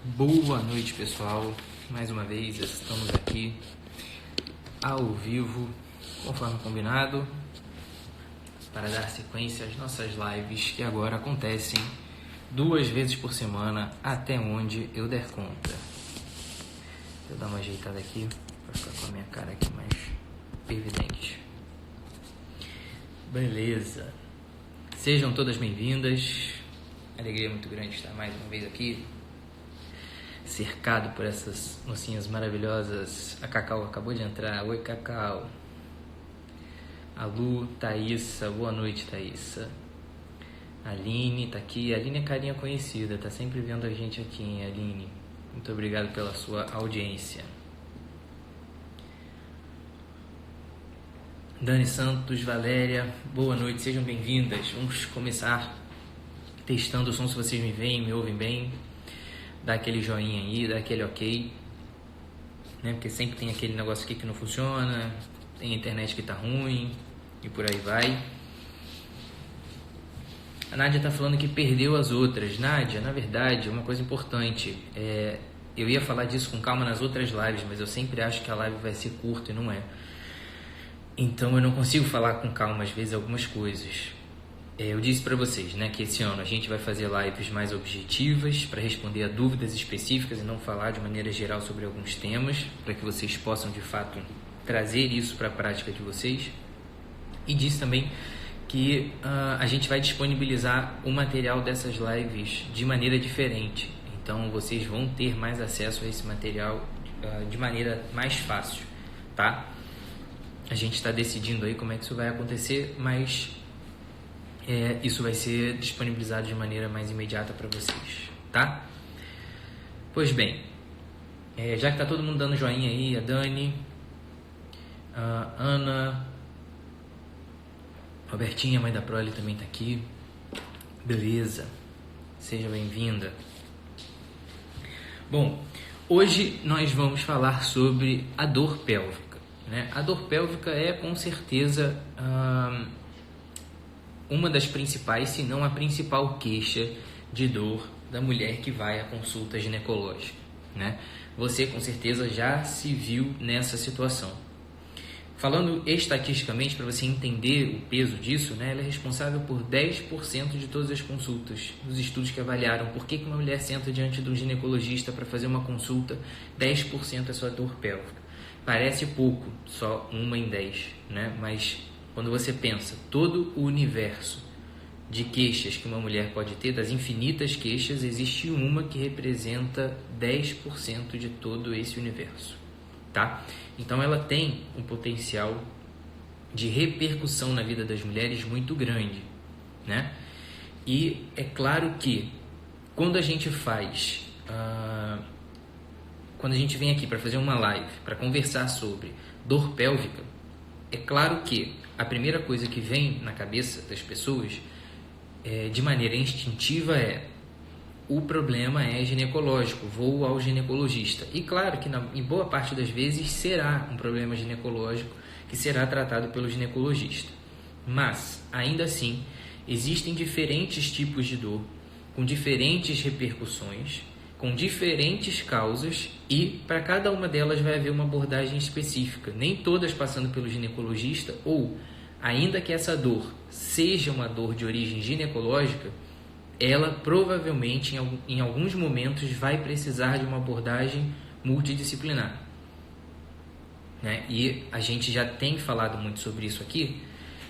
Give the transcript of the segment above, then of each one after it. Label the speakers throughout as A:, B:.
A: Boa noite, pessoal. Mais uma vez estamos aqui ao vivo, conforme combinado, para dar sequência às nossas lives que agora acontecem 2 vezes por semana, até onde eu der conta. Deixa eu dar uma ajeitada aqui para ficar com a minha cara aqui mais evidente. Beleza. Sejam todas bem-vindas. Alegria muito grande estar mais uma vez aqui, cercado por essas mocinhas maravilhosas. A Cacau acabou de entrar. Oi, Cacau. A Lu, Thaísa. Boa noite, Thaísa. A Aline tá aqui. A Aline é carinha conhecida, tá sempre vendo a gente aqui, hein, Aline? Muito obrigado pela sua audiência. Dani Santos, Valéria, boa noite, sejam bem-vindas. Vamos começar testando o som, se vocês me veem, me ouvem bem. Dá aquele joinha aí, dá aquele ok, né? Porque sempre tem aquele negócio aqui que não funciona, tem a internet que tá ruim e por aí vai. A Nádia tá falando que perdeu as outras. Nádia, na verdade, uma coisa importante, eu ia falar disso com calma nas outras lives, mas eu sempre acho que a live vai ser curta e não é. Então eu não consigo falar com calma às vezes algumas coisas. Eu disse para vocês, né, que esse ano a gente vai fazer lives mais objetivas para responder a dúvidas específicas e não falar de maneira geral sobre alguns temas, para que vocês possam de fato trazer isso para a prática de vocês. E disse também que a gente vai disponibilizar o material dessas lives de maneira diferente. Então vocês vão ter mais acesso a esse material de maneira mais fácil, tá? A gente está decidindo aí como é que isso vai acontecer, mas isso vai ser disponibilizado de maneira mais imediata para vocês, tá? Pois bem, já que está todo mundo dando joinha aí, a Dani, a Ana, Robertinha, mãe da Prole, também está aqui. Beleza, seja bem-vinda. Bom, hoje nós vamos falar sobre a dor pélvica, né? A dor pélvica é com certeza uma das principais, se não a principal queixa de dor da mulher que vai à consulta ginecológica, né? Você com certeza já se viu nessa situação. Falando estatisticamente, para você entender o peso disso, né, ela é responsável por 10% de todas as consultas. Os estudos que avaliaram por que uma mulher senta diante de um ginecologista para fazer uma consulta, 10% é sua dor pélvica. Parece pouco, só 1 em 10, né? Mas quando você pensa todo o universo de queixas que uma mulher pode ter, das infinitas queixas, existe uma que representa 10% de todo esse universo, tá? Então ela tem um potencial de repercussão na vida das mulheres muito grande, né? E é claro que quando a gente faz, quando a gente vem aqui para fazer uma live, para conversar sobre dor pélvica, é claro que a primeira coisa que vem na cabeça das pessoas, de maneira instintiva, o problema é ginecológico, vou ao ginecologista. E claro que em boa parte das vezes será um problema ginecológico que será tratado pelo ginecologista. Mas, ainda assim, existem diferentes tipos de dor, com diferentes repercussões, com diferentes causas, e para cada uma delas vai haver uma abordagem específica, nem todas passando pelo ginecologista, ou, ainda que essa dor seja uma dor de origem ginecológica, ela provavelmente em alguns momentos vai precisar de uma abordagem multidisciplinar, né? E a gente já tem falado muito sobre isso aqui,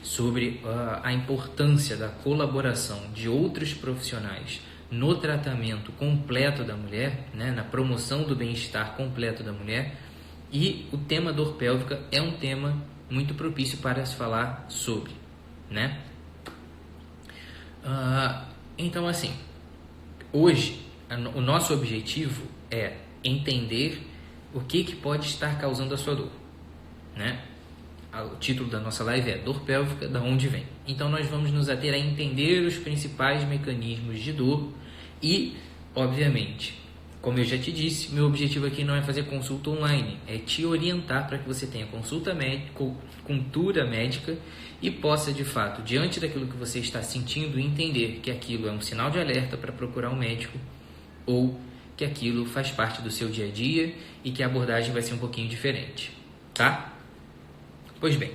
A: sobre a importância da colaboração de outros profissionais no tratamento completo da mulher, né, na promoção do bem-estar completo da mulher, e o tema dor pélvica é um tema muito propício para se falar sobre, né? Então, assim, hoje o nosso objetivo é entender o que pode estar causando a sua dor, né? O título da nossa live é Dor Pélvica, da onde vem? Então nós vamos nos ater a entender os principais mecanismos de dor e, obviamente, como eu já te disse, meu objetivo aqui não é fazer consulta online, é te orientar para que você tenha cultura médica e possa, de fato, diante daquilo que você está sentindo, entender que aquilo é um sinal de alerta para procurar um médico ou que aquilo faz parte do seu dia a dia e que a abordagem vai ser um pouquinho diferente, tá? Pois bem,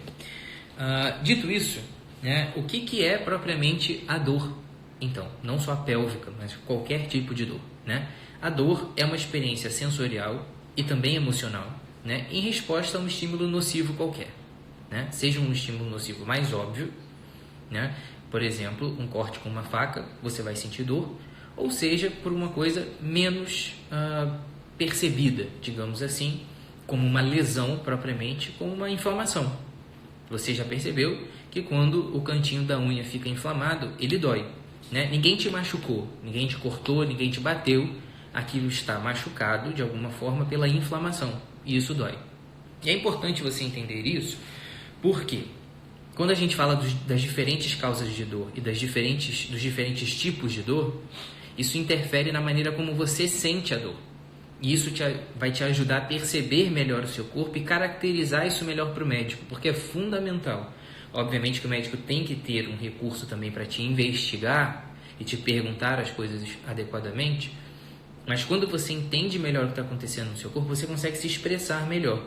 A: dito isso, né, o que é propriamente a dor? Então, não só a pélvica, mas qualquer tipo de dor, né? A dor é uma experiência sensorial e também emocional, né, em resposta a um estímulo nocivo qualquer, né? Seja um estímulo nocivo mais óbvio, né? Por exemplo, um corte com uma faca, você vai sentir dor, ou seja, por uma coisa menos percebida, digamos assim, como uma lesão propriamente, como uma inflamação. Você já percebeu que quando o cantinho da unha fica inflamado, ele dói, né? Ninguém te machucou, ninguém te cortou, ninguém te bateu, aquilo está machucado de alguma forma pela inflamação, e isso dói. E é importante você entender isso, porque quando a gente fala das diferentes causas de dor e dos diferentes tipos de dor, isso interfere na maneira como você sente a dor. E isso vai te ajudar a perceber melhor o seu corpo e caracterizar isso melhor para o médico, porque é fundamental. Obviamente que o médico tem que ter um recurso também para te investigar e te perguntar as coisas adequadamente, mas quando você entende melhor o que está acontecendo no seu corpo, você consegue se expressar melhor.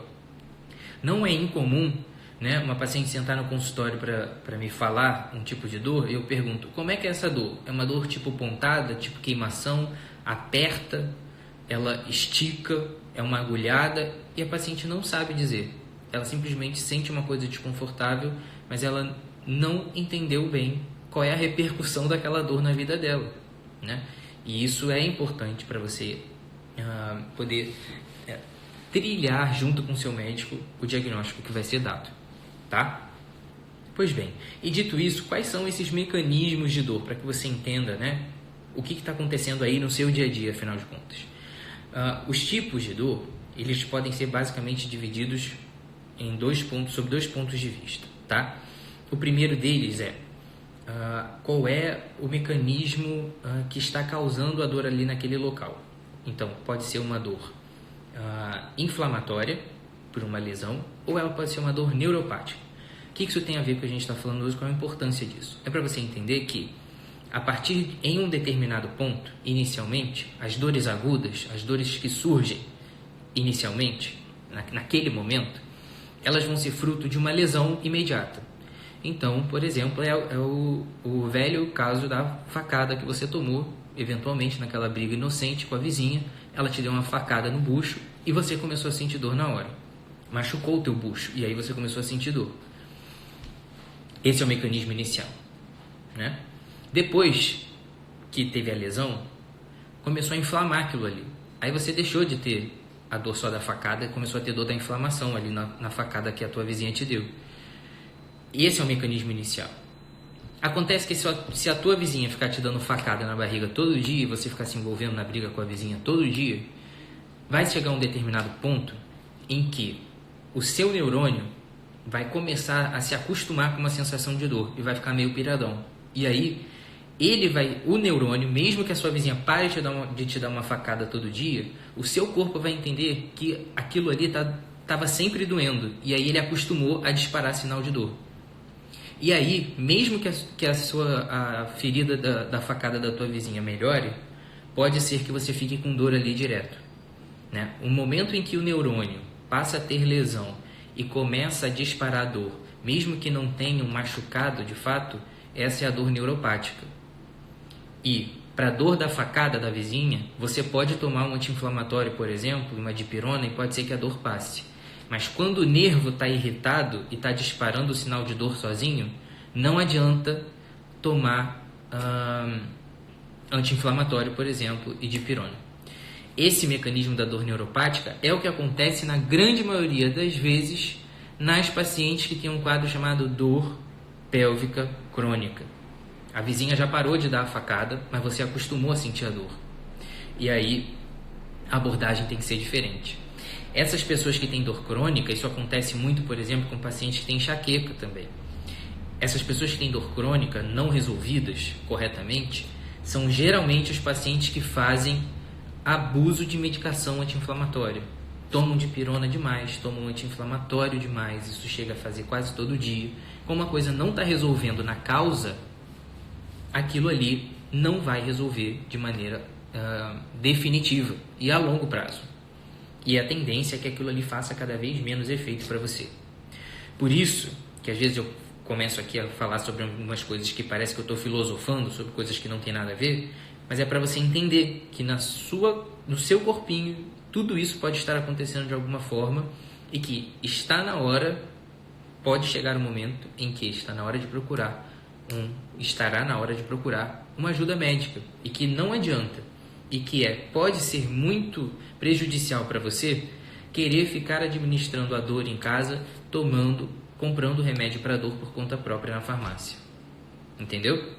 A: Não é incomum, né, uma paciente sentar no consultório para me falar um tipo de dor, e eu pergunto, como é que é essa dor? É uma dor tipo pontada, tipo queimação, aperta, ela estica, é uma agulhada, e a paciente não sabe dizer. Ela simplesmente sente uma coisa desconfortável, mas ela não entendeu bem qual é a repercussão daquela dor na vida dela, né? E isso é importante para você poder trilhar junto com o seu médico o diagnóstico que vai ser dado, tá? Pois bem, e dito isso, quais são esses mecanismos de dor, para que você entenda, né, o que está acontecendo aí no seu dia a dia, afinal de contas. Os tipos de dor, eles podem ser basicamente divididos em sob dois pontos de vista, tá? O primeiro deles é qual é o mecanismo que está causando a dor ali naquele local. Então, pode ser uma dor inflamatória, por uma lesão, ou ela pode ser uma dor neuropática. O que isso tem a ver com o que a gente está falando hoje, qual a importância disso? É para você entender que, em um determinado ponto, inicialmente, as dores agudas, as dores que surgem inicialmente, naquele momento, elas vão ser fruto de uma lesão imediata. Então, por exemplo, é o velho caso da facada que você tomou, eventualmente naquela briga inocente com a vizinha, ela te deu uma facada no bucho e você começou a sentir dor na hora. Machucou o teu bucho e aí você começou a sentir dor. Esse é o mecanismo inicial, né? Depois que teve a lesão, começou a inflamar aquilo ali. Aí você deixou de ter a dor só da facada e começou a ter dor da inflamação ali na facada que a tua vizinha te deu. E esse é o mecanismo inicial. Acontece que se a tua vizinha ficar te dando facada na barriga todo dia e você ficar se envolvendo na briga com a vizinha todo dia, vai chegar um determinado ponto em que o seu neurônio vai começar a se acostumar com uma sensação de dor e vai ficar meio piradão. E aí, o neurônio, mesmo que a sua vizinha pare de te dar uma facada todo dia, o seu corpo vai entender que aquilo ali estava sempre doendo. E aí ele acostumou a disparar sinal de dor. E aí, mesmo que a ferida da facada da tua vizinha melhore, pode ser que você fique com dor ali direto, né? O momento em que o neurônio passa a ter lesão e começa a disparar dor, mesmo que não tenha um machucado de fato, essa é a dor neuropática. E para a dor da facada da vizinha, você pode tomar um anti-inflamatório, por exemplo, uma dipirona, e pode ser que a dor passe. Mas quando o nervo está irritado e está disparando o sinal de dor sozinho, não adianta tomar anti-inflamatório, por exemplo, e dipirona. Esse mecanismo da dor neuropática é o que acontece na grande maioria das vezes nas pacientes que têm um quadro chamado dor pélvica crônica. A vizinha já parou de dar a facada, mas você acostumou a sentir a dor. E aí a abordagem tem que ser diferente. Essas pessoas que têm dor crônica, isso acontece muito, por exemplo, com pacientes que têm enxaqueca também. Essas pessoas que têm dor crônica não resolvidas corretamente são geralmente os pacientes que fazem abuso de medicação anti-inflamatória. Tomam dipirona demais, tomam anti-inflamatório demais, isso chega a fazer quase todo dia. Como a coisa não está resolvendo na causa, aquilo ali não vai resolver de maneira definitiva e a longo prazo. E a tendência é que aquilo ali faça cada vez menos efeito para você. Por isso que às vezes eu começo aqui a falar sobre algumas coisas que parece que eu estou filosofando, sobre coisas que não tem nada a ver, mas é para você entender que no seu corpinho tudo isso pode estar acontecendo de alguma forma e que pode chegar um momento em que estará na hora de procurar uma ajuda médica e que não adianta e que pode ser muito prejudicial para você querer ficar administrando a dor em casa, comprando remédio para dor por conta própria na farmácia. Entendeu?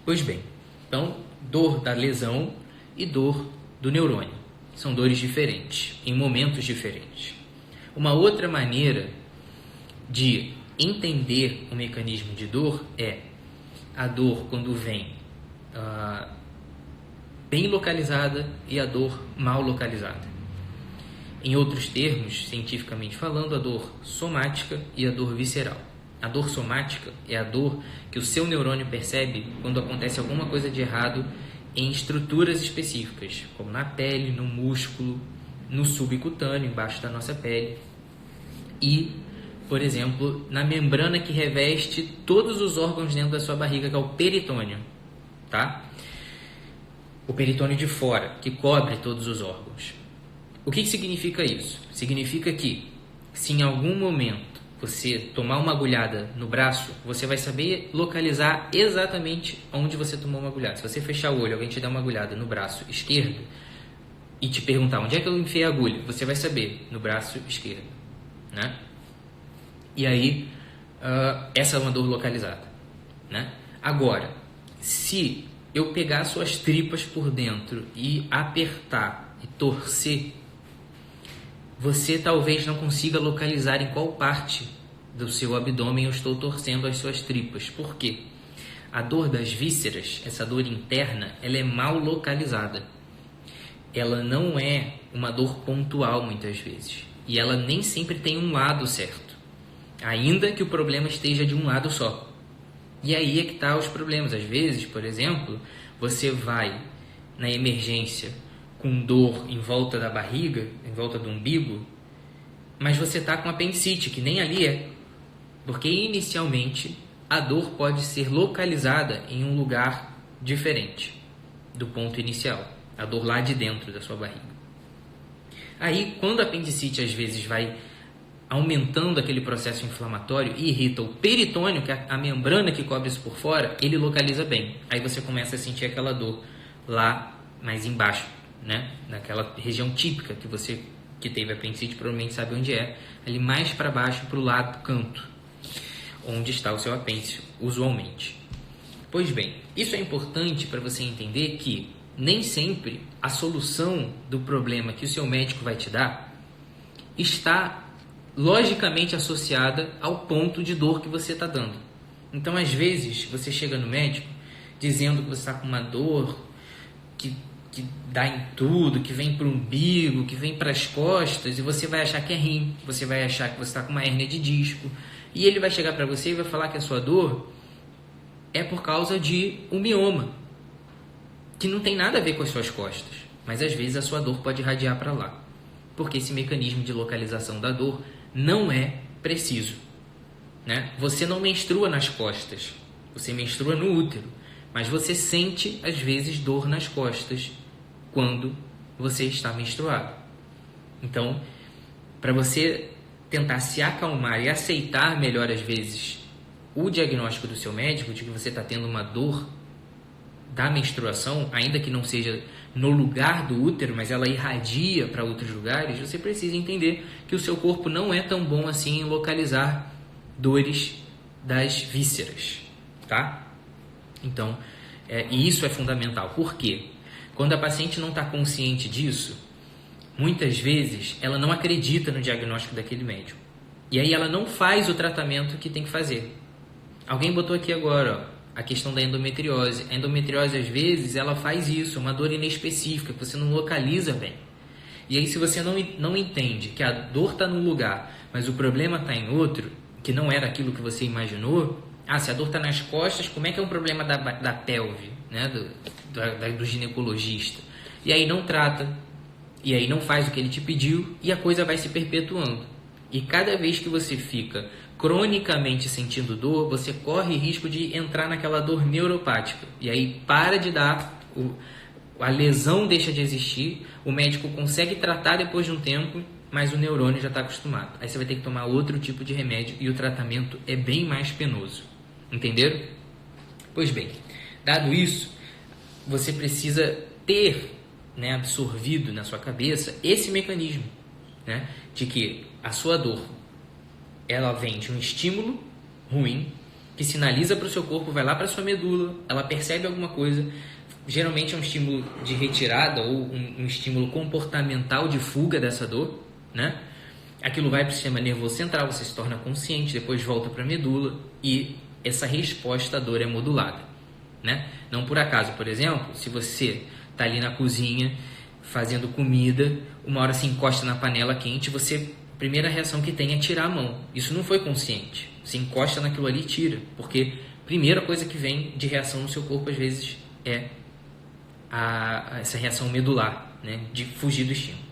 A: Pois bem, então, dor da lesão e dor do neurônio. São dores diferentes, em momentos diferentes. Uma outra maneira de entender o mecanismo de dor é a dor quando vem bem localizada e a dor mal localizada. Em outros termos, cientificamente falando, a dor somática e a dor visceral. A dor somática é a dor que o seu neurônio percebe quando acontece alguma coisa de errado em estruturas específicas, como na pele, no músculo, no subcutâneo, embaixo da nossa pele, e, por exemplo, na membrana que reveste todos os órgãos dentro da sua barriga, que é o peritônio, tá? O peritônio de fora, que cobre todos os órgãos. O que significa isso? Significa que, se em algum momento você tomar uma agulhada no braço, você vai saber localizar exatamente onde você tomou uma agulhada. Se você fechar o olho, alguém te der uma agulhada no braço esquerdo e te perguntar onde é que eu enfiei a agulha, você vai saber, no braço esquerdo, né? E aí, essa é uma dor localizada, né? Agora, se eu pegar suas tripas por dentro e apertar e torcer, você talvez não consiga localizar em qual parte do seu abdômen eu estou torcendo as suas tripas. Por quê? A dor das vísceras, essa dor interna, ela é mal localizada. Ela não é uma dor pontual muitas vezes. E ela nem sempre tem um lado certo. Ainda que o problema esteja de um lado só. E aí é que tá os problemas. Às vezes, por exemplo, você vai na emergência com dor em volta da barriga, em volta do umbigo, mas você está com apendicite, que nem ali é. Porque inicialmente a dor pode ser localizada em um lugar diferente do ponto inicial. A dor lá de dentro da sua barriga. Aí, quando a apendicite às vezes vai aumentando aquele processo inflamatório e irrita o peritônio, que é a membrana que cobre isso por fora, ele localiza bem. Aí você começa a sentir aquela dor lá mais embaixo, né? Naquela região típica que você que teve apendicite provavelmente sabe onde é, ali mais para baixo, para o lado do canto, onde está o seu apêndice, usualmente. Pois bem, isso é importante para você entender que nem sempre a solução do problema que o seu médico vai te dar está logicamente associada ao ponto de dor que você está dando. Então, às vezes, você chega no médico dizendo que você está com uma dor que dá em tudo, que vem para o umbigo, que vem para as costas, e você vai achar que é rim, você vai achar que você está com uma hérnia de disco, e ele vai chegar para você e vai falar que a sua dor é por causa de um mioma, que não tem nada a ver com as suas costas, mas às vezes a sua dor pode irradiar para lá, porque esse mecanismo de localização da dor não é preciso, né? Você não menstrua nas costas, você menstrua no útero, mas você sente às vezes dor nas costas quando você está menstruado. Então, para você tentar se acalmar e aceitar melhor às vezes o diagnóstico do seu médico de que você está tendo uma dor da menstruação, ainda que não seja no lugar do útero, mas ela irradia para outros lugares, você precisa entender que o seu corpo não é tão bom assim em localizar dores das vísceras, tá? Então, e isso é fundamental. Por quê? Quando a paciente não está consciente disso, muitas vezes ela não acredita no diagnóstico daquele médico. E aí ela não faz o tratamento que tem que fazer. Alguém botou aqui agora, ó, a questão da endometriose. A endometriose, às vezes, ela faz isso, uma dor inespecífica, que você não localiza bem. E aí, se você não entende que a dor está num lugar, mas o problema está em outro, que não era aquilo que você imaginou, se a dor está nas costas, como é que é um problema da pelve? né, do ginecologista, e aí não trata, e aí não faz o que ele te pediu, e a coisa vai se perpetuando. E cada vez que você fica cronicamente sentindo dor, você corre risco de entrar naquela dor neuropática. E aí para de dar, a lesão deixa de existir, o médico consegue tratar depois de um tempo, mas o neurônio já está acostumado. Aí você vai ter que tomar outro tipo de remédio e o tratamento é bem mais penoso. Entenderam? Pois bem, dado isso, você precisa ter, né, absorvido na sua cabeça esse mecanismo, né, de que a sua dor ela vem de um estímulo ruim que sinaliza para o seu corpo, vai lá para a sua medula, ela percebe alguma coisa, geralmente é um estímulo de retirada ou um estímulo comportamental de fuga dessa dor, né? Aquilo vai para o sistema nervoso central, você se torna consciente, depois volta para a medula e essa resposta à dor é modulada, né? Não por acaso, por exemplo, se você está ali na cozinha fazendo comida, uma hora se encosta na panela quente, a primeira reação que tem é tirar a mão. Isso não foi consciente. Se encosta naquilo ali e tira, porque a primeira coisa que vem de reação no seu corpo às vezes é essa reação medular, né, de fugir do estímulo.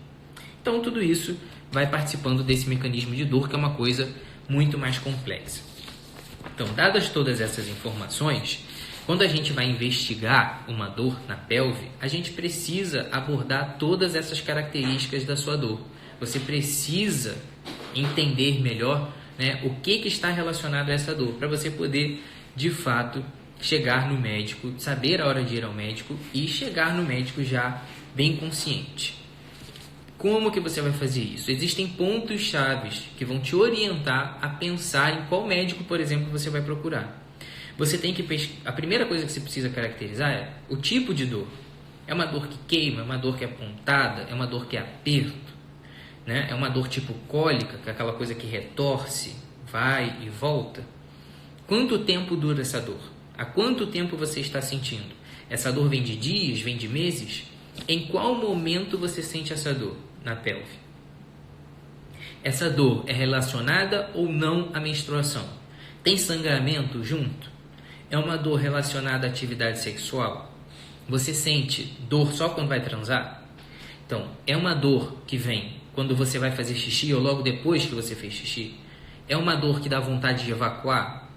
A: Então tudo isso vai participando desse mecanismo de dor, que é uma coisa muito mais complexa. Então, dadas todas essas informações, quando a gente vai investigar uma dor na pelve, a gente precisa abordar todas essas características da sua dor. Você precisa entender melhor, né, o que está relacionado a essa dor, para você poder, de fato, chegar no médico, saber a hora de ir ao médico e chegar no médico já bem consciente. Como que você vai fazer isso? Existem pontos chaves que vão te orientar a pensar em qual médico, por exemplo, você vai procurar. Você tem que a primeira coisa que você precisa caracterizar é o tipo de dor. É uma dor que queima, é uma dor que é pontada, é uma dor que é aperto, né? É uma dor tipo cólica, que é aquela coisa que retorce, vai e volta. Quanto tempo dura essa dor? Há quanto tempo você está sentindo? Essa dor vem de dias, vem de meses? Em qual momento você sente essa dor na pelve? Essa dor é relacionada ou não à menstruação? Tem sangramento junto? É uma dor relacionada à atividade sexual? Você sente dor só quando vai transar? Então, é uma dor que vem quando você vai fazer xixi ou logo depois que você fez xixi? É uma dor que dá vontade de evacuar?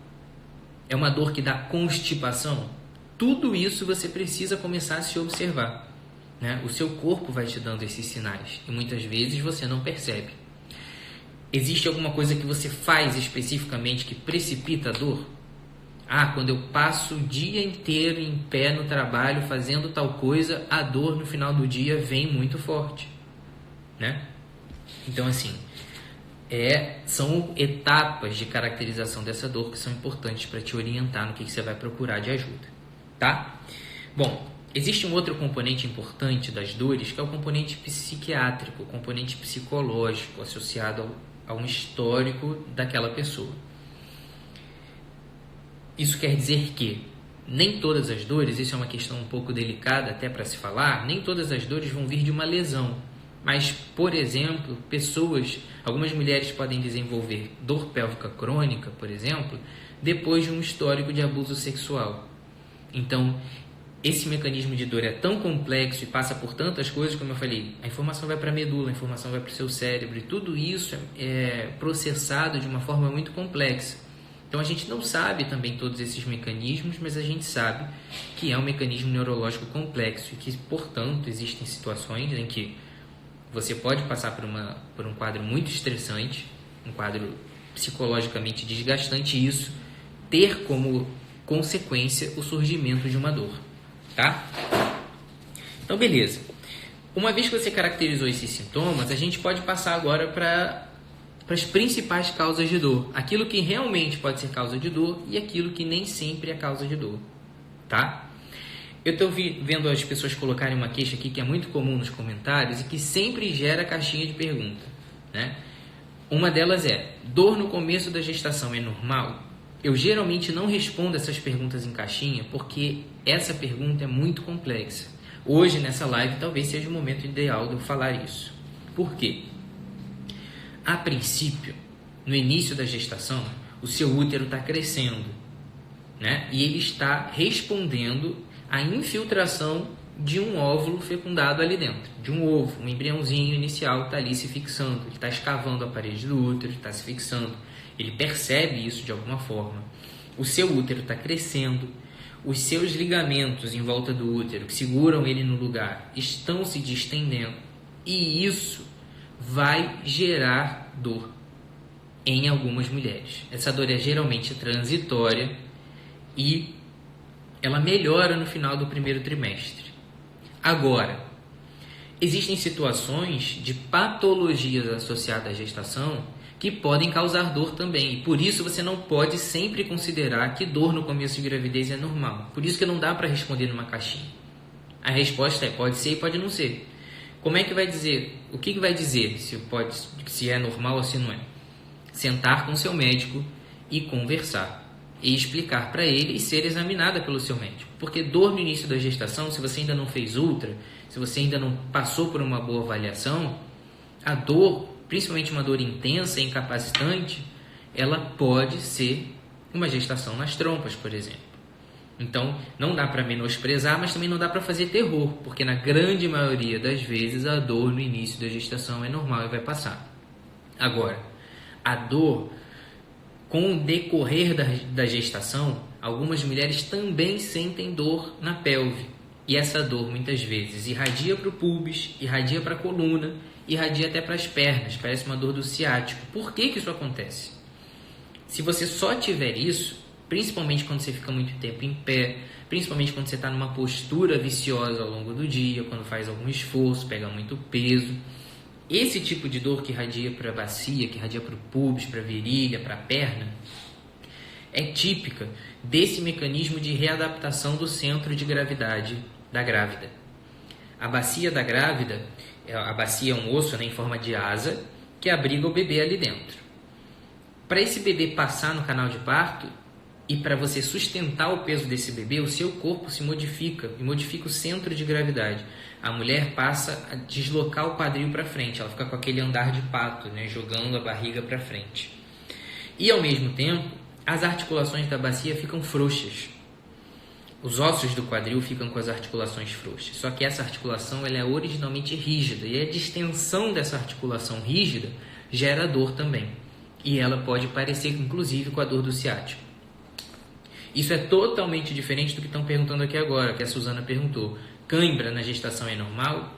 A: É uma dor que dá constipação? Tudo isso você precisa começar a se observar, né? O seu corpo vai te dando esses sinais e muitas vezes você não percebe. Existe alguma coisa que você faz especificamente que precipita a dor? Quando eu passo o dia inteiro em pé no trabalho fazendo tal coisa, a dor no final do dia vem muito forte, né? Então, assim, são etapas de caracterização dessa dor que são importantes para te orientar no que você vai procurar de ajuda, tá? Bom, existe um outro componente importante das dores, que é o componente psiquiátrico, o componente psicológico associado a um histórico daquela pessoa. Isso quer dizer que nem todas as dores, isso é uma questão um pouco delicada até para se falar, nem todas as dores vão vir de uma lesão. Mas, por exemplo, algumas mulheres podem desenvolver dor pélvica crônica, por exemplo, depois de um histórico de abuso sexual. Então, esse mecanismo de dor é tão complexo e passa por tantas coisas, como eu falei, a informação vai para a medula, a informação vai para o seu cérebro, e tudo isso é processado de uma forma muito complexa. Então, a gente não sabe também todos esses mecanismos, mas a gente sabe que é um mecanismo neurológico complexo e que, portanto, existem situações em que você pode passar por um quadro muito estressante, um quadro psicologicamente desgastante, e isso ter como consequência o surgimento de uma dor, tá? Então, beleza. Uma vez que você caracterizou esses sintomas, a gente pode passar agora para as principais causas de dor. Aquilo que realmente pode ser causa de dor e aquilo que nem sempre é causa de dor, tá? Eu estou vendo as pessoas colocarem uma queixa aqui que é muito comum nos comentários e que sempre gera caixinha de pergunta, né? Uma delas é: dor no começo da gestação é normal? Eu geralmente não respondo essas perguntas em caixinha porque essa pergunta é muito complexa. Hoje, nessa live, talvez seja o momento ideal de eu falar isso. Por quê? A princípio, no início da gestação, o seu útero está crescendo, né? E ele está respondendo a infiltração de um óvulo fecundado ali dentro, de um ovo, um embriãozinho inicial está ali se fixando, ele está escavando a parede do útero, está se fixando, ele percebe isso de alguma forma. O seu útero está crescendo, os seus ligamentos em volta do útero, que seguram ele no lugar, estão se distendendo, e isso vai gerar dor em algumas mulheres. Essa dor é geralmente transitória e ela melhora no final do primeiro trimestre. Agora, existem situações de patologias associadas à gestação que podem causar dor também. E por isso você não pode sempre considerar que dor no começo de gravidez é normal. Por isso que não dá para responder numa caixinha. A resposta é pode ser e pode não ser. Como é que vai dizer? O que vai dizer se é normal ou se não é? Sentar com seu médico e conversar. E explicar para ele e ser examinada pelo seu médico. Porque dor no início da gestação, se você ainda não fez ultra, se você ainda não passou por uma boa avaliação, a dor, principalmente uma dor intensa e incapacitante, ela pode ser uma gestação nas trompas, por exemplo. Então, não dá para menosprezar, mas também não dá para fazer terror, porque na grande maioria das vezes a dor no início da gestação é normal e vai passar. Agora, a dor com o decorrer da gestação, algumas mulheres também sentem dor na pelve. E essa dor, muitas vezes, irradia para o púbis, irradia para a coluna, irradia até para as pernas. Parece uma dor do ciático. Por que isso acontece? Se você só tiver isso, principalmente quando você fica muito tempo em pé, principalmente quando você está numa postura viciosa ao longo do dia, quando faz algum esforço, pega muito peso, esse tipo de dor que irradia para a bacia, que irradia para o púbis, para a virilha, para a perna, é típica desse mecanismo de readaptação do centro de gravidade da grávida. A bacia da grávida, a bacia é um osso, né, em forma de asa que abriga o bebê ali dentro. Para esse bebê passar no canal de parto e para você sustentar o peso desse bebê, o seu corpo se modifica e modifica o centro de gravidade. A mulher passa a deslocar o quadril para frente, ela fica com aquele andar de pato, né, jogando a barriga para frente. E ao mesmo tempo, as articulações da bacia ficam frouxas. Os ossos do quadril ficam com as articulações frouxas. Só que essa articulação ela é originalmente rígida e a distensão dessa articulação rígida gera dor também. E ela pode parecer, inclusive, com a dor do ciático. Isso é totalmente diferente do que estão perguntando aqui agora, que a Suzana perguntou. Cãibra na gestação é normal?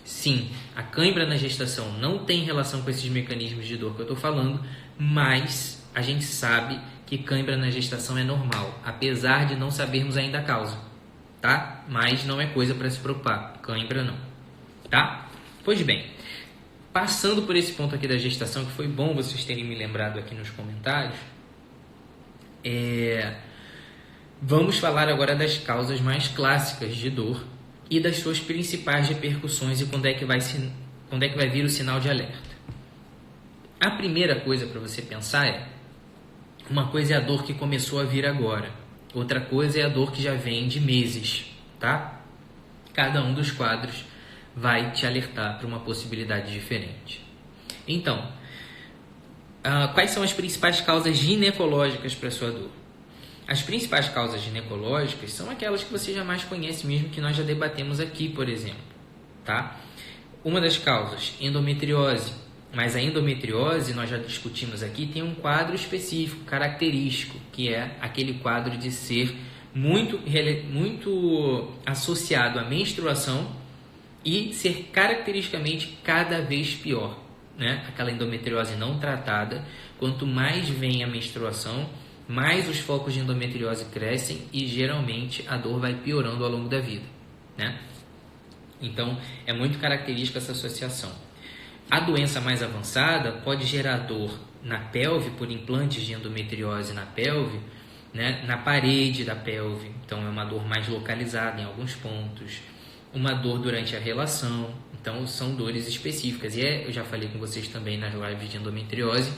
A: Sim, a cãibra na gestação não tem relação com esses mecanismos de dor que eu estou falando, mas a gente sabe que cãibra na gestação é normal, apesar de não sabermos ainda a causa, tá? Mas não é coisa para se preocupar, cãibra não, tá? Pois bem, passando por esse ponto aqui da gestação, que foi bom vocês terem me lembrado aqui nos comentários, vamos falar agora das causas mais clássicas de dor e das suas principais repercussões e quando é que vai vir o sinal de alerta. A primeira coisa para você pensar é, uma coisa é a dor que começou a vir agora, outra coisa é a dor que já vem de meses, tá? Cada um dos quadros vai te alertar para uma possibilidade diferente. Então, quais são as principais causas ginecológicas para a sua dor? As principais causas ginecológicas são aquelas que você já mais conhece mesmo, que nós já debatemos aqui, por exemplo, tá? Uma das causas, endometriose, mas a endometriose, nós já discutimos aqui, tem um quadro específico, característico, que é aquele quadro de ser muito associado à menstruação e ser caracteristicamente cada vez pior, né? Aquela endometriose não tratada, quanto mais vem a menstruação, mais os focos de endometriose crescem e geralmente a dor vai piorando ao longo da vida, né? Então, é muito característica essa associação. A doença mais avançada pode gerar dor na pelve, por implantes de endometriose na pelve, né? Na parede da pelve, então é uma dor mais localizada em alguns pontos, uma dor durante a relação, então são dores específicas. E eu já falei com vocês também nas lives de endometriose,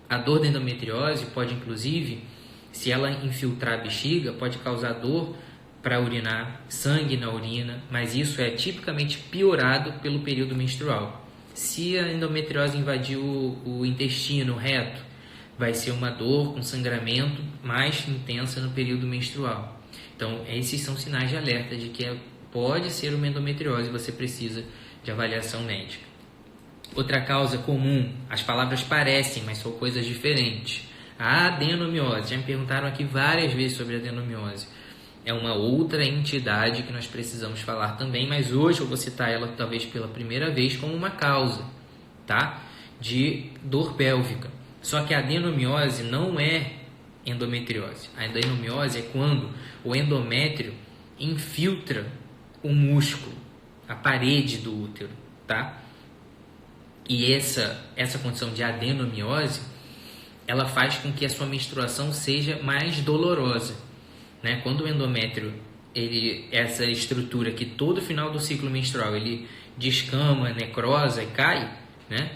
A: a dor da endometriose pode, inclusive, se ela infiltrar a bexiga, pode causar dor para urinar, sangue na urina, mas isso é tipicamente piorado pelo período menstrual. Se a endometriose invadir o intestino reto, vai ser uma dor com sangramento mais intensa no período menstrual. Então, esses são sinais de alerta de que pode ser uma endometriose e você precisa de avaliação médica. Outra causa comum, as palavras parecem, mas são coisas diferentes. A adenomiose, já me perguntaram aqui várias vezes sobre a adenomiose. É uma outra entidade que nós precisamos falar também, mas hoje eu vou citar ela talvez pela primeira vez como uma causa, tá? De dor pélvica. Só que a adenomiose não é endometriose. A adenomiose é quando o endométrio infiltra o músculo, a parede do útero, tá? E essa condição de adenomiose, ela faz com que a sua menstruação seja mais dolorosa, né? Quando o endométrio, essa estrutura que todo final do ciclo menstrual ele descama, necrosa e cai, né?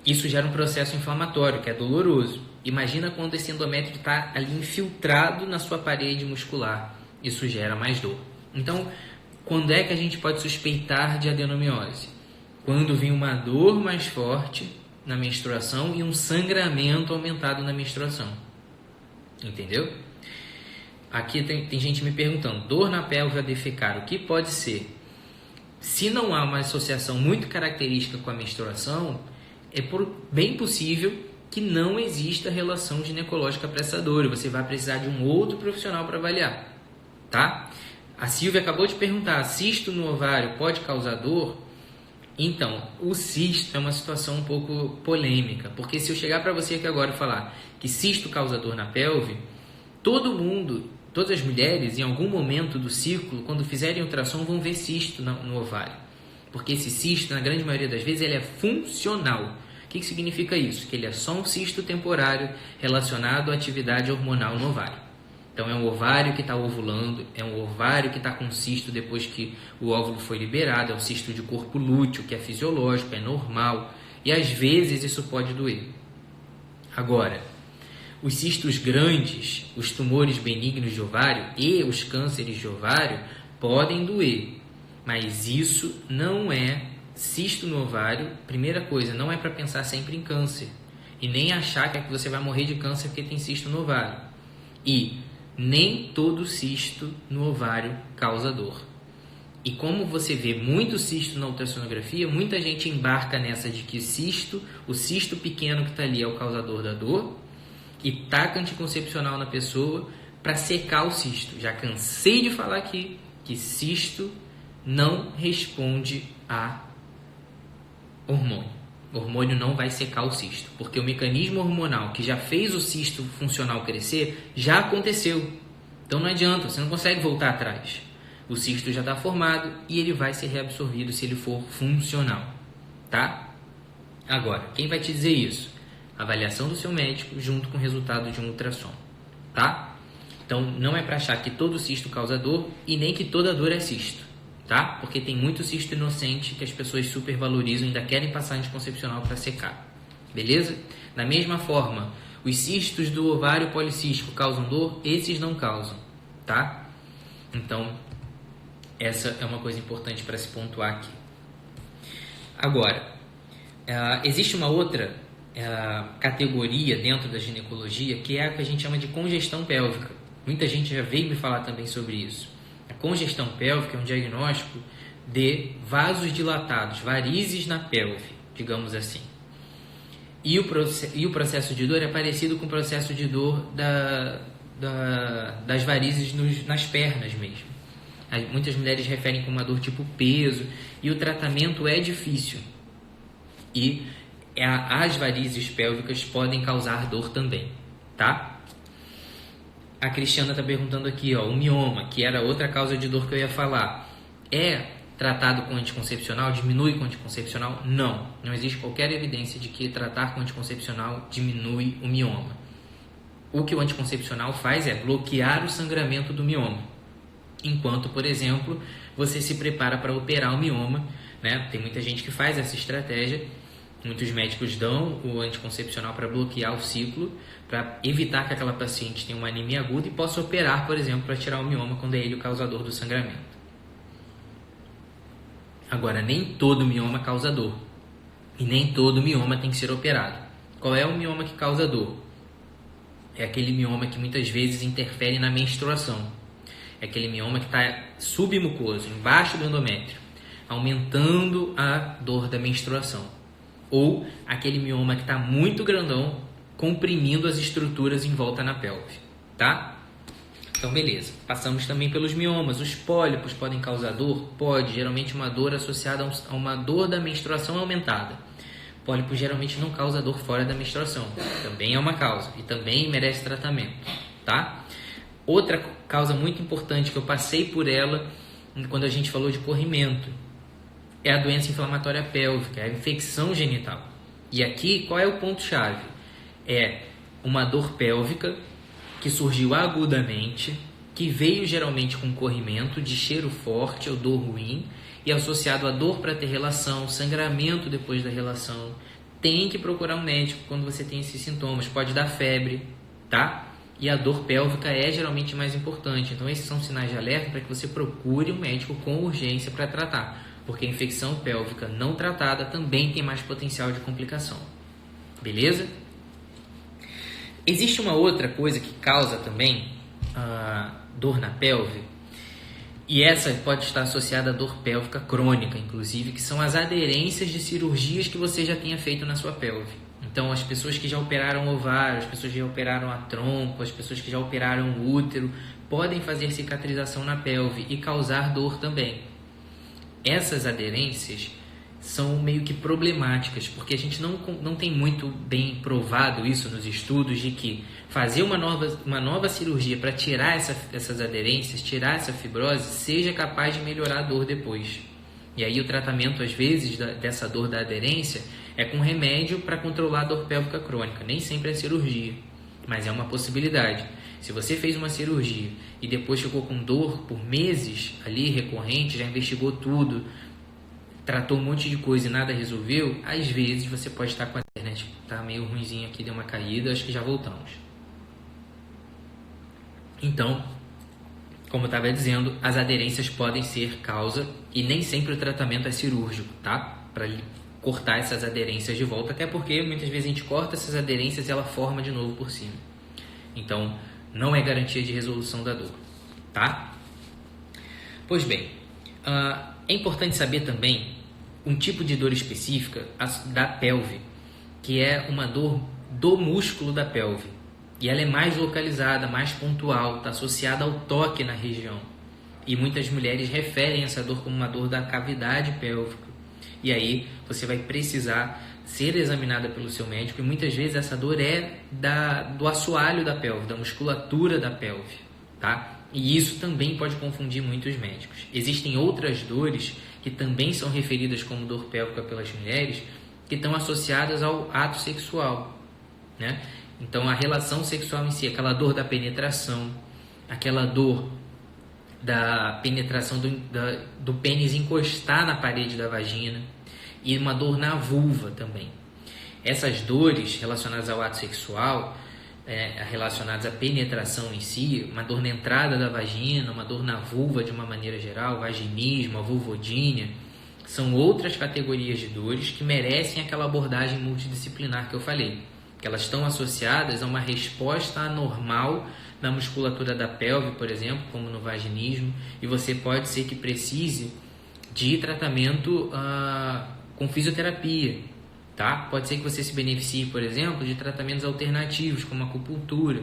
A: Isso gera um processo inflamatório que é doloroso. Imagina quando esse endométrio está ali infiltrado na sua parede muscular. Isso gera mais dor. Então, quando é que a gente pode suspeitar de adenomiose? Quando vem uma dor mais forte na menstruação e um sangramento aumentado na menstruação. Entendeu? Aqui tem gente me perguntando, dor na pelve ao defecar, o que pode ser? Se não há uma associação muito característica com a menstruação, é bem possível que não exista relação ginecológica para essa dor e você vai precisar de um outro profissional para avaliar, tá? A Silvia acabou de perguntar, cisto no ovário pode causar dor? Então, o cisto é uma situação um pouco polêmica, porque se eu chegar para você aqui agora e falar que cisto causa dor na pelve, todo mundo, todas as mulheres, em algum momento do ciclo, quando fizerem ultrassom, vão ver cisto no ovário. Porque esse cisto, na grande maioria das vezes, ele é funcional. O que significa isso? Que ele é só um cisto temporário relacionado à atividade hormonal no ovário. Então, é um ovário que está ovulando, é um ovário que está com cisto depois que o óvulo foi liberado, é um cisto de corpo lúteo, que é fisiológico, é normal, e às vezes isso pode doer. Agora, os cistos grandes, os tumores benignos de ovário e os cânceres de ovário podem doer, mas isso não é cisto no ovário. Primeira coisa, não é para pensar sempre em câncer e nem achar que você vai morrer de câncer porque tem cisto no ovário. E nem todo cisto no ovário causa dor. E como você vê muito cisto na ultrassonografia, muita gente embarca nessa de que o cisto pequeno que está ali é o causador da dor e taca anticoncepcional na pessoa para secar o cisto. Já cansei de falar aqui que cisto não responde a hormônio. O hormônio não vai secar o cisto, porque o mecanismo hormonal que já fez o cisto funcional crescer já aconteceu. Então não adianta, você não consegue voltar atrás. O cisto já está formado e ele vai ser reabsorvido se ele for funcional, tá? Agora, quem vai te dizer isso? Avaliação do seu médico junto com o resultado de um ultrassom, tá? Então não é para achar que todo cisto causa dor e nem que toda dor é cisto, tá? Porque tem muito cisto inocente que as pessoas supervalorizam e ainda querem passar anticoncepcional para secar, beleza? Da mesma forma, os cistos do ovário policístico causam dor? Esses não causam, tá? Então, essa é uma coisa importante para se pontuar aqui. Agora, existe uma outra categoria dentro da ginecologia que é a que a gente chama de congestão pélvica. Muita gente já veio me falar também sobre isso. A congestão pélvica é um diagnóstico de vasos dilatados, varizes na pelve, digamos assim. E o processo de dor é parecido com o processo de dor das varizes nas pernas mesmo. Muitas mulheres referem como uma dor tipo peso, e o tratamento é difícil. E as varizes pélvicas podem causar dor também, tá? A Cristiana está perguntando aqui, ó, o mioma, que era outra causa de dor que eu ia falar, é tratado com anticoncepcional? Diminui com anticoncepcional? Não. Não existe qualquer evidência de que tratar com anticoncepcional diminui o mioma. O que o anticoncepcional faz é bloquear o sangramento do mioma. Enquanto, por exemplo, você se prepara para operar o mioma, né? Tem muita gente que faz essa estratégia. Muitos médicos dão o anticoncepcional para bloquear o ciclo, para evitar que aquela paciente tenha uma anemia aguda e possa operar, por exemplo, para tirar o mioma quando é ele o causador do sangramento. Agora, nem todo mioma causa dor. E nem todo mioma tem que ser operado. Qual é o mioma que causa dor? É aquele mioma que muitas vezes interfere na menstruação. É aquele mioma que está submucoso, embaixo do endométrio, aumentando a dor da menstruação. Ou aquele mioma que está muito grandão, comprimindo as estruturas em volta na pelve, tá? Então, beleza. Passamos também pelos miomas. Os pólipos podem causar dor? Pode. Geralmente uma dor associada a uma dor da menstruação aumentada. Pólipo geralmente não causa dor fora da menstruação. Também é uma causa e também merece tratamento, tá? Outra causa muito importante que eu passei por ela quando a gente falou de corrimento é a doença inflamatória pélvica, é a infecção genital. E aqui, qual é o ponto-chave? É uma dor pélvica que surgiu agudamente, que veio geralmente com corrimento de cheiro forte ou dor ruim, e associado a dor para ter relação, sangramento depois da relação. Tem que procurar um médico quando você tem esses sintomas. Pode dar febre, tá? E a dor pélvica é geralmente mais importante. Então esses são sinais de alerta para que você procure um médico com urgência para tratar, porque a infecção pélvica não tratada também tem mais potencial de complicação. Beleza? Existe uma outra coisa que causa também dor na pelve, e essa pode estar associada à dor pélvica crônica, inclusive, que são as aderências de cirurgias que você já tenha feito na sua pelve. Então, as pessoas que já operaram ovário, as pessoas que já operaram a trompa, as pessoas que já operaram o útero, podem fazer cicatrização na pelve e causar dor também. Essas aderências são meio que problemáticas, porque a gente não tem muito bem provado isso nos estudos, de que fazer uma nova cirurgia para tirar essas aderências, tirar essa fibrose, seja capaz de melhorar a dor depois. E aí o tratamento, às vezes, dessa dor da aderência é com remédio para controlar a dor pélvica crônica. Nem sempre é cirurgia, mas é uma possibilidade. Se você fez uma cirurgia e depois ficou com dor por meses ali, recorrente, já investigou tudo, tratou um monte de coisa e nada resolveu, às vezes você pode estar com a internet, tá meio ruimzinho aqui, deu uma caída, acho que já voltamos. Então, como eu estava dizendo, as aderências podem ser causa e nem sempre o tratamento é cirúrgico, tá? Para cortar essas aderências de volta, até porque muitas vezes a gente corta essas aderências e ela forma de novo por cima. Então, não é garantia de resolução da dor, tá? Pois bem, é importante saber também um tipo de dor específica da pelve, que é uma dor do músculo da pelve. E ela é mais localizada, mais pontual, está associada ao toque na região. E muitas mulheres referem essa dor como uma dor da cavidade pélvica. E aí você vai precisar ser examinada pelo seu médico, e muitas vezes essa dor é do assoalho da pelve, da musculatura da pelve, tá? E isso também pode confundir muitos médicos. Existem outras dores que também são referidas como dor pélvica pelas mulheres, que estão associadas ao ato sexual, né? Então, a relação sexual em si, aquela dor da penetração, aquela dor da penetração do pênis encostar na parede da vagina, e uma dor na vulva também. Essas dores relacionadas ao ato sexual, relacionadas à penetração em si, uma dor na entrada da vagina, uma dor na vulva de uma maneira geral, vaginismo, a vulvodínia, são outras categorias de dores que merecem aquela abordagem multidisciplinar que eu falei, que elas estão associadas a uma resposta anormal na musculatura da pelve, por exemplo, como no vaginismo, e você pode ser que precise de tratamento com fisioterapia, tá? Pode ser que você se beneficie, por exemplo, de tratamentos alternativos, como acupuntura,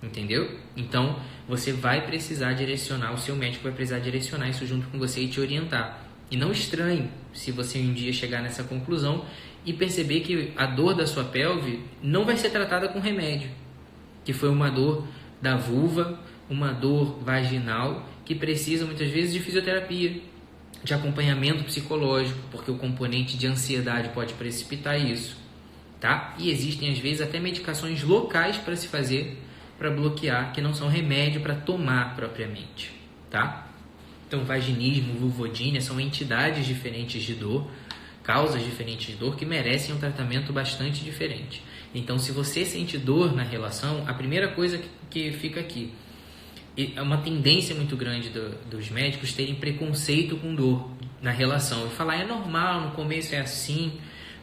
A: entendeu? Então, você vai precisar direcionar, o seu médico vai precisar direcionar isso junto com você e te orientar. E não estranhe se você um dia chegar nessa conclusão e perceber que a dor da sua pelve não vai ser tratada com remédio, que foi uma dor da vulva, uma dor vaginal, que precisa muitas vezes de fisioterapia, de acompanhamento psicológico, porque o componente de ansiedade pode precipitar isso, tá? E existem às vezes até medicações locais para se fazer, para bloquear, que não são remédio para tomar propriamente, tá? Então, vaginismo, vulvodínia são entidades diferentes de dor, causas diferentes de dor que merecem um tratamento bastante diferente. Então, se você sente dor na relação, a primeira coisa que fica aqui é uma tendência muito grande dos médicos terem preconceito com dor na relação e falar, é normal, no começo é assim,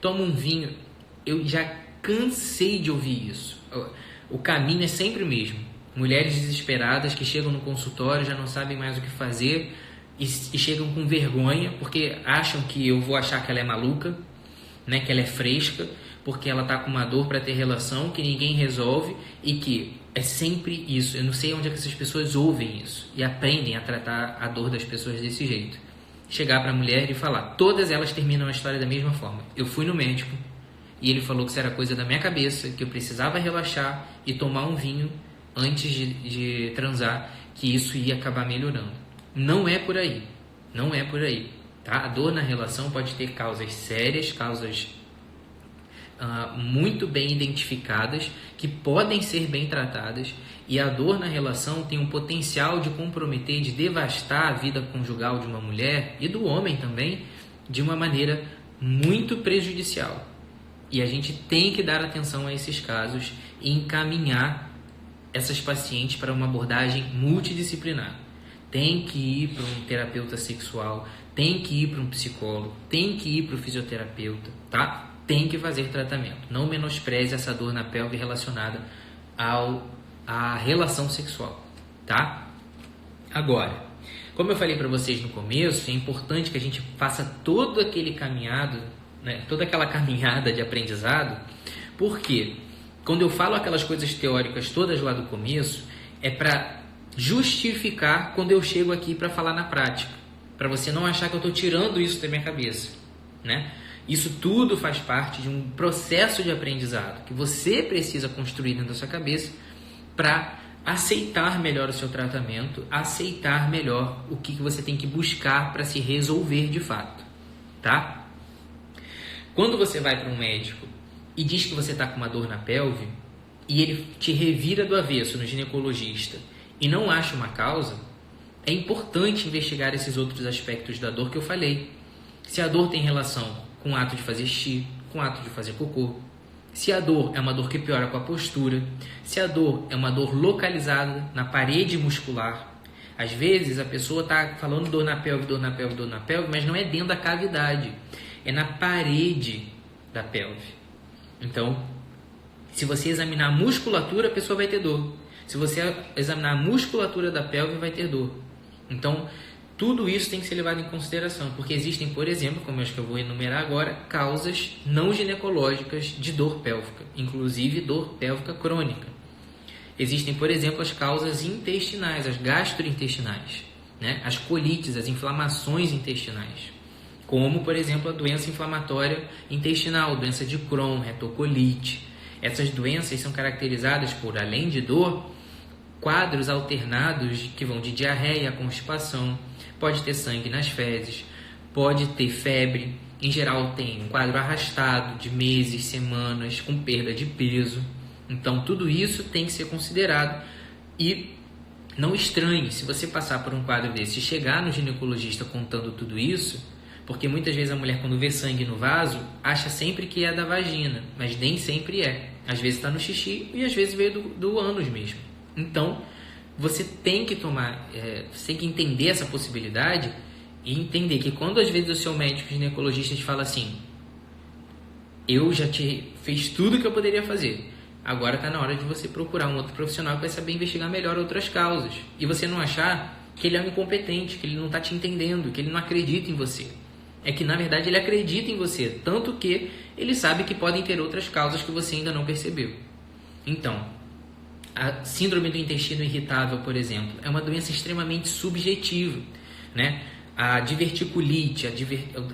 A: toma um vinho. Eu já cansei de ouvir isso. O caminho é sempre o mesmo. Mulheres desesperadas que chegam no consultório, já não sabem mais o que fazer e chegam com vergonha porque acham que eu vou achar que ela é maluca, né, que ela é fresca, porque ela está com uma dor para ter relação que ninguém resolve e que é sempre isso. Eu não sei onde é que essas pessoas ouvem isso e aprendem a tratar a dor das pessoas desse jeito. Chegar para a mulher e falar, todas elas terminam a história da mesma forma. Eu fui no médico e ele falou que isso era coisa da minha cabeça, que eu precisava relaxar e tomar um vinho antes de transar, que isso ia acabar melhorando. Não é por aí, não é por aí, tá? A dor na relação pode ter causas sérias, causas muito bem identificadas, que podem ser bem tratadas, e a dor na relação tem um potencial de comprometer, de devastar a vida conjugal de uma mulher e do homem também, de uma maneira muito prejudicial. E a gente tem que dar atenção a esses casos e encaminhar essas pacientes para uma abordagem multidisciplinar. Tem que ir para um terapeuta sexual, tem que ir para um psicólogo, tem que ir para o fisioterapeuta, tá? Tem que fazer tratamento. Não menospreze essa dor na pelve relacionada à relação sexual, tá? Agora, como eu falei para vocês no começo, é importante que a gente faça todo aquele caminhado, né, toda aquela caminhada de aprendizado, porque quando eu falo aquelas coisas teóricas todas lá do começo, é para justificar quando eu chego aqui para falar na prática, para você não achar que eu estou tirando isso da minha cabeça, né? Isso tudo faz parte de um processo de aprendizado que você precisa construir dentro da sua cabeça para aceitar melhor o seu tratamento, aceitar melhor o que você tem que buscar para se resolver de fato, tá? Quando você vai para um médico e diz que você está com uma dor na pelve e ele te revira do avesso no ginecologista e não acha uma causa, é importante investigar esses outros aspectos da dor que eu falei. Se a dor tem relação com o ato de fazer xixi, com o ato de fazer cocô, se a dor é uma dor que piora com a postura, se a dor é uma dor localizada na parede muscular. Às vezes a pessoa está falando dor na pelve, dor na pelve, dor na pelve, mas não é dentro da cavidade, é na parede da pelve. Então, se você examinar a musculatura, a pessoa vai ter dor. Se você examinar a musculatura da pelve, vai ter dor. Então, tudo isso tem que ser levado em consideração, porque existem, por exemplo, como eu acho que eu vou enumerar agora, causas não ginecológicas de dor pélvica, inclusive dor pélvica crônica. Existem, por exemplo, as causas intestinais, as gastrointestinais, né? As colites, as inflamações intestinais, como, por exemplo, a doença inflamatória intestinal, doença de Crohn, retocolite. Essas doenças são caracterizadas por, além de dor, quadros alternados que vão de diarreia a constipação, pode ter sangue nas fezes, pode ter febre, em geral tem um quadro arrastado de meses, semanas, com perda de peso. Então tudo isso tem que ser considerado e não estranhe se você passar por um quadro desse e chegar no ginecologista contando tudo isso, porque muitas vezes a mulher, quando vê sangue no vaso, acha sempre que é da vagina, mas nem sempre é. Às vezes está no xixi e às vezes veio do ânus mesmo. Então, você tem que você tem que entender essa possibilidade e entender que quando às vezes o seu médico ginecologista te fala assim, eu já te fiz tudo que eu poderia fazer, agora está na hora de você procurar um outro profissional que vai saber investigar melhor outras causas. E você não achar que ele é um incompetente, que ele não está te entendendo, que ele não acredita em você. É que, na verdade, ele acredita em você, tanto que ele sabe que podem ter outras causas que você ainda não percebeu. Então, a síndrome do intestino irritável, por exemplo, é uma doença extremamente subjetiva, né? A diverticulite,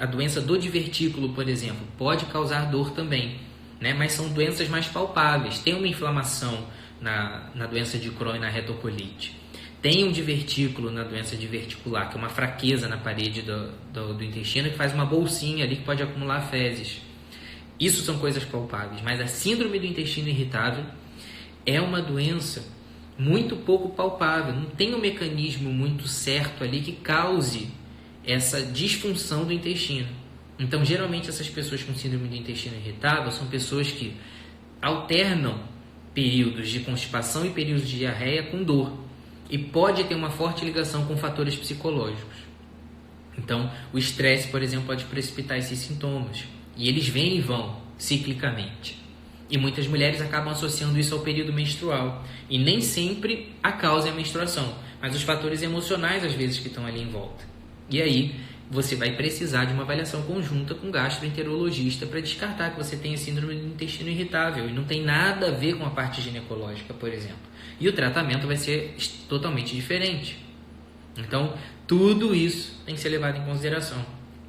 A: a doença do divertículo, por exemplo, pode causar dor também, né? Mas são doenças mais palpáveis. Tem uma inflamação na doença de Crohn e na retocolite. Tem um divertículo na doença diverticular, que é uma fraqueza na parede do intestino que faz uma bolsinha ali que pode acumular fezes. Isso são coisas palpáveis, mas a síndrome do intestino irritável é uma doença muito pouco palpável, não tem um mecanismo muito certo ali que cause essa disfunção do intestino. Então, geralmente, essas pessoas com síndrome do intestino irritável são pessoas que alternam períodos de constipação e períodos de diarreia com dor. E pode ter uma forte ligação com fatores psicológicos. Então, o estresse, por exemplo, pode precipitar esses sintomas. E eles vêm e vão, ciclicamente. E muitas mulheres acabam associando isso ao período menstrual. E nem sempre a causa é a menstruação, mas os fatores emocionais às vezes que estão ali em volta. E aí você vai precisar de uma avaliação conjunta com o gastroenterologista para descartar que você tenha síndrome do intestino irritável. E não tem nada a ver com a parte ginecológica, por exemplo. E o tratamento vai ser totalmente diferente. Então, tudo isso tem que ser levado em consideração.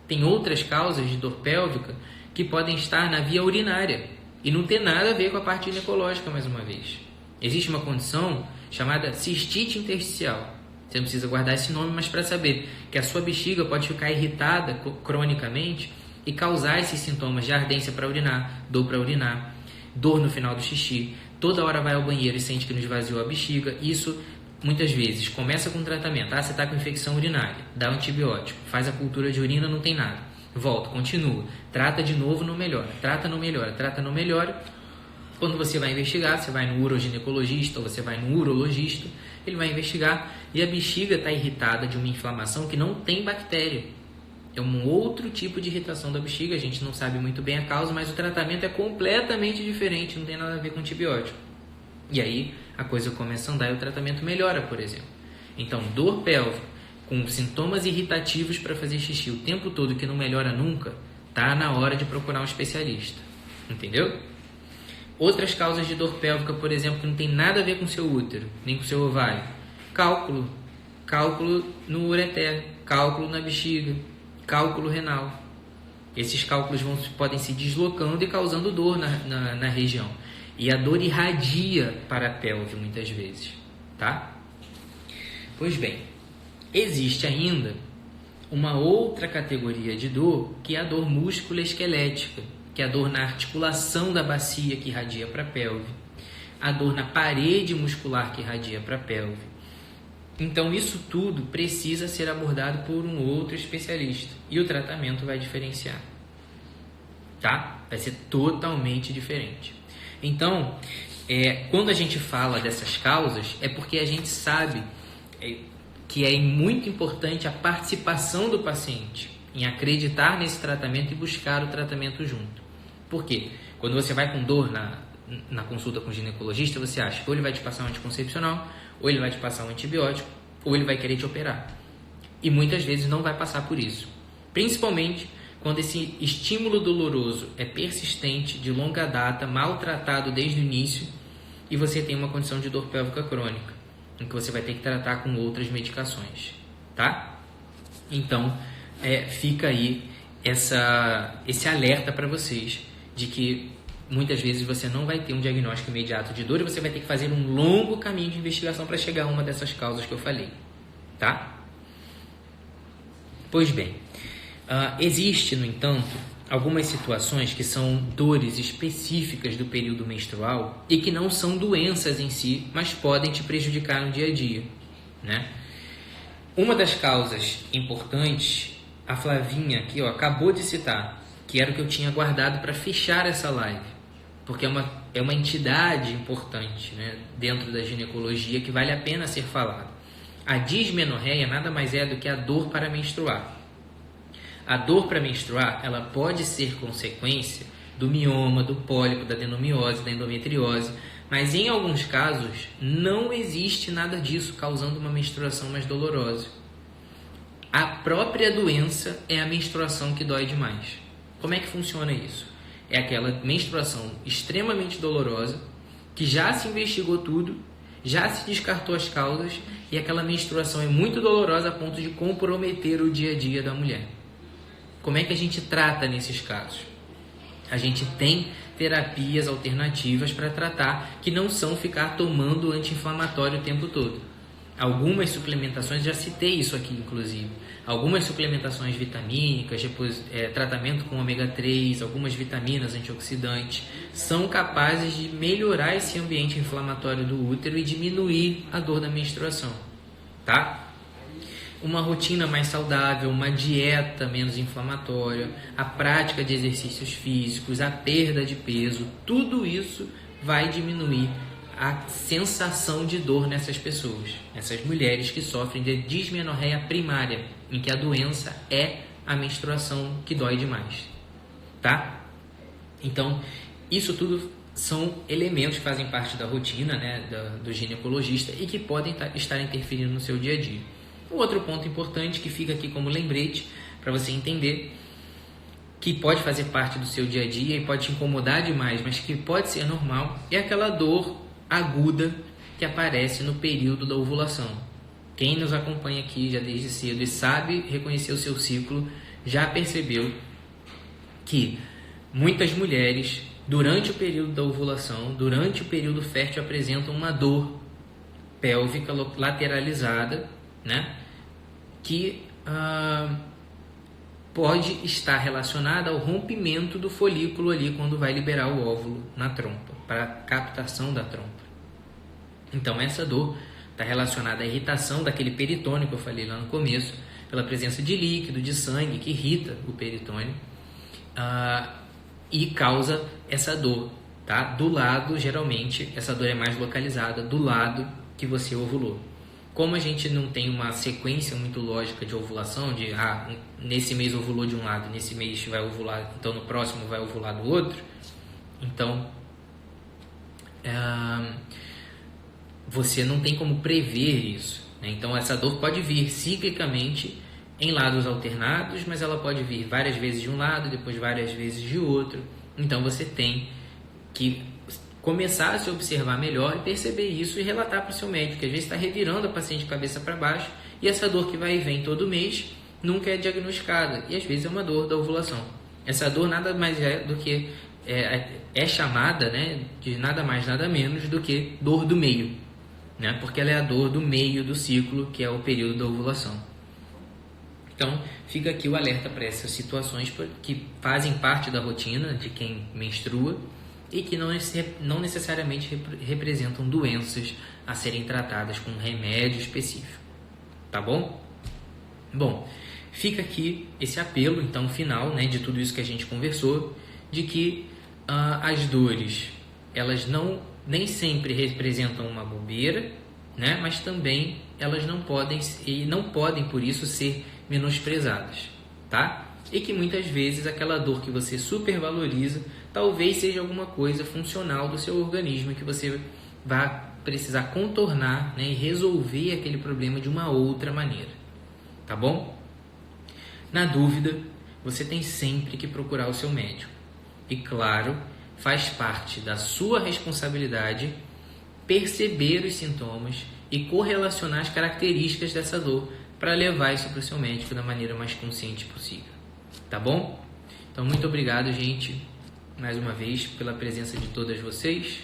A: Tem outras causas de dor pélvica que podem estar na via urinária e não ter nada a ver com a parte ginecológica, mais uma vez. Existe uma condição chamada cistite intersticial. Você não precisa guardar esse nome, mas para saber que a sua bexiga pode ficar irritada cronicamente e causar esses sintomas de ardência para urinar, dor no final do xixi, toda hora vai ao banheiro e sente que não esvaziou a bexiga. Isso muitas vezes começa com tratamento. Você está com infecção urinária, dá um antibiótico, faz a cultura de urina, não tem nada. Volta, continua, trata de novo, não melhora, trata, não melhora. Quando você vai investigar, você vai no uroginecologista ou você vai no urologista, ele vai investigar e a bexiga está irritada de uma inflamação que não tem bactéria. É um outro tipo de irritação da bexiga, a gente não sabe muito bem a causa, mas o tratamento é completamente diferente, não tem nada a ver com antibiótico. E aí a coisa começa a andar e o tratamento melhora, por exemplo. Então, dor pélvica com sintomas irritativos para fazer xixi o tempo todo que não melhora nunca, tá na hora de procurar um especialista. Entendeu? Outras causas de dor pélvica, por exemplo, que não tem nada a ver com o seu útero, nem com o seu ovário. Cálculo no ureter, cálculo na bexiga, cálculo renal. Esses cálculos podem se deslocando e causando dor na região. E a dor irradia para a pelve muitas vezes, tá? Pois bem, existe ainda uma outra categoria de dor, que é a dor musculoesquelética, que é a dor na articulação da bacia que irradia para a pelve, a dor na parede muscular que irradia para a pelve. Então isso tudo precisa ser abordado por um outro especialista e o tratamento vai diferenciar, tá? Vai ser totalmente diferente. Então, quando a gente fala dessas causas, é porque a gente sabe que é muito importante a participação do paciente em acreditar nesse tratamento e buscar o tratamento junto. Por quê? Quando você vai com dor na consulta com o ginecologista, você acha que ou ele vai te passar um anticoncepcional, ou ele vai te passar um antibiótico, ou ele vai querer te operar. E muitas vezes não vai passar por isso. Principalmente quando esse estímulo doloroso é persistente, de longa data, maltratado desde o início, e você tem uma condição de dor pélvica crônica, em que você vai ter que tratar com outras medicações, tá? Então, fica aí esse alerta para vocês de que muitas vezes você não vai ter um diagnóstico imediato de dor e você vai ter que fazer um longo caminho de investigação para chegar a uma dessas causas que eu falei, tá? Pois bem, existe, no entanto, algumas situações que são dores específicas do período menstrual e que não são doenças em si, mas podem te prejudicar no dia a dia, né? Uma das causas importantes, a Flavinha aqui acabou de citar, que era o que eu tinha guardado para fechar essa live, porque é uma entidade importante, né, dentro da ginecologia que vale a pena ser falada. A dismenorreia nada mais é do que a dor para menstruar. A dor para menstruar, ela pode ser consequência do mioma, do pólipo, da adenomiose, da endometriose, mas em alguns casos não existe nada disso causando uma menstruação mais dolorosa. A própria doença é a menstruação que dói demais. Como é que funciona isso? É aquela menstruação extremamente dolorosa, que já se investigou tudo, já se descartou as causas, e aquela menstruação é muito dolorosa a ponto de comprometer o dia a dia da mulher. Como é que a gente trata nesses casos? A gente tem terapias alternativas para tratar, que não são ficar tomando anti-inflamatório o tempo todo. Algumas suplementações, já citei isso aqui inclusive, algumas suplementações vitamínicas, depois tratamento com ômega 3, algumas vitaminas antioxidantes, são capazes de melhorar esse ambiente inflamatório do útero e diminuir a dor da menstruação, tá? Uma rotina mais saudável, uma dieta menos inflamatória, a prática de exercícios físicos, a perda de peso, tudo isso vai diminuir a sensação de dor nessas pessoas, essas mulheres que sofrem de dismenorreia primária, em que a doença é a menstruação que dói demais, tá? Então, isso tudo são elementos que fazem parte da rotina, né, do ginecologista e que podem estar interferindo no seu dia a dia. O outro ponto importante que fica aqui como lembrete para você entender que pode fazer parte do seu dia a dia e pode te incomodar demais, mas que pode ser normal, é aquela dor aguda que aparece no período da ovulação. Quem nos acompanha aqui já desde cedo e sabe reconhecer o seu ciclo, já percebeu que muitas mulheres, durante o período da ovulação, durante o período fértil, apresentam uma dor pélvica lateralizada, né? Que pode estar relacionada ao rompimento do folículo ali quando vai liberar o óvulo na trompa, para a captação da trompa. Então essa dor está relacionada à irritação daquele peritônio que eu falei lá no começo, pela presença de líquido, de sangue que irrita o peritônio e causa essa dor, tá? Do lado, geralmente, essa dor é mais localizada do lado que você ovulou. Como a gente não tem uma sequência muito lógica de ovulação, de nesse mês ovulou de um lado, nesse mês vai ovular, então no próximo vai ovular do outro, então você não tem como prever isso, né? Então essa dor pode vir ciclicamente em lados alternados, mas ela pode vir várias vezes de um lado, depois várias vezes de outro. Então você tem que começar a se observar melhor e perceber isso e relatar para o seu médico, que às vezes está revirando a paciente de cabeça para baixo e essa dor que vai e vem todo mês nunca é diagnosticada e às vezes é uma dor da ovulação. Essa dor nada mais é do que é chamada, né, de nada mais nada menos do que dor do meio, né, porque ela é a dor do meio do ciclo, que é o período da ovulação. Então, fica aqui o alerta para essas situações que fazem parte da rotina de quem menstrua e que não necessariamente representam doenças a serem tratadas com um remédio específico. Tá bom? Bom, fica aqui esse apelo, então, final, né, de tudo isso que a gente conversou, de que as dores, elas nem sempre representam uma bobeira, né, mas também elas não podem, por isso, ser menosprezadas, tá? E que muitas vezes aquela dor que você supervaloriza talvez seja alguma coisa funcional do seu organismo que você vai precisar contornar, né, e resolver aquele problema de uma outra maneira, tá bom? Na dúvida, você tem sempre que procurar o seu médico. E claro, faz parte da sua responsabilidade perceber os sintomas e correlacionar as características dessa dor para levar isso para o seu médico da maneira mais consciente possível. Tá bom? Então, muito obrigado, gente, mais uma vez, pela presença de todas vocês.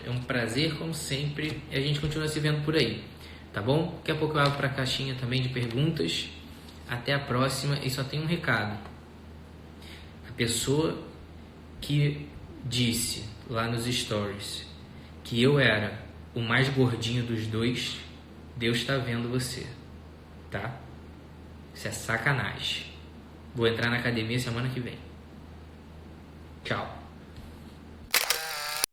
A: É um prazer, como sempre, e a gente continua se vendo por aí. Tá bom? Daqui a pouco eu abro para a caixinha também de perguntas. Até a próxima. E só tem um recado. A pessoa que disse lá nos stories que eu era o mais gordinho dos dois, Deus está vendo você, tá? Isso é sacanagem. Vou entrar na academia semana que vem. Tchau.